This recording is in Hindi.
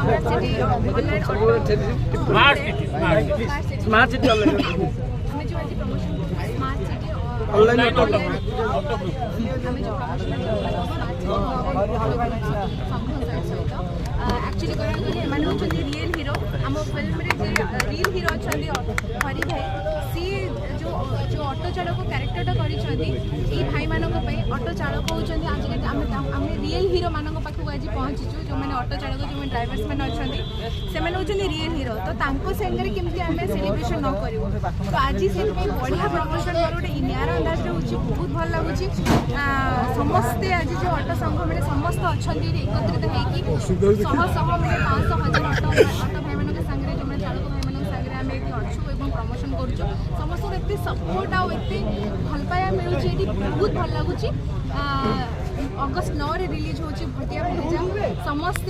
सिटी ऑनलाइन स्मार्ट सिटी हमें जो आज प्रमोशन स्मार्ट सिटी ऑनलाइन हमें जो प्रमोशन एक्चुअली कहना गले एम रियल हीरो आम फिल्म रियल हीरो अच्छा हरि भाई सी जो जो ऑटो चालक क्यारेक्टरटा कर भाई मान ऑटो चालक होती आम रियल हीरो मान पाखक आज पहुँचीचु जो मैंने ऑटो चालक जो ड्राइवर्स मैंने अच्छा से होती रियल हीरो तो सागर केमती आम सेलिब्रेशन न करूँ तो आज से बढ़िया प्रमोशन कर गोटे नियारा अंदाज बहुत भल लगुच समस्ते आज जो ऑटो संघ मैंने समस्त अच्छा एकत्रित होती शह शह मैंने 500,000 ऑटो भाई मान सागर जो मैंने चालक भाई मान सागर आम ये अच्छु और प्रमोशन करुँ समस्त एत सपोर्ट आते भल पाया मिलूँ ये बहुत भल लगुच अगस्ट 9 रिलीज होची भटिया भेजा समस्ते।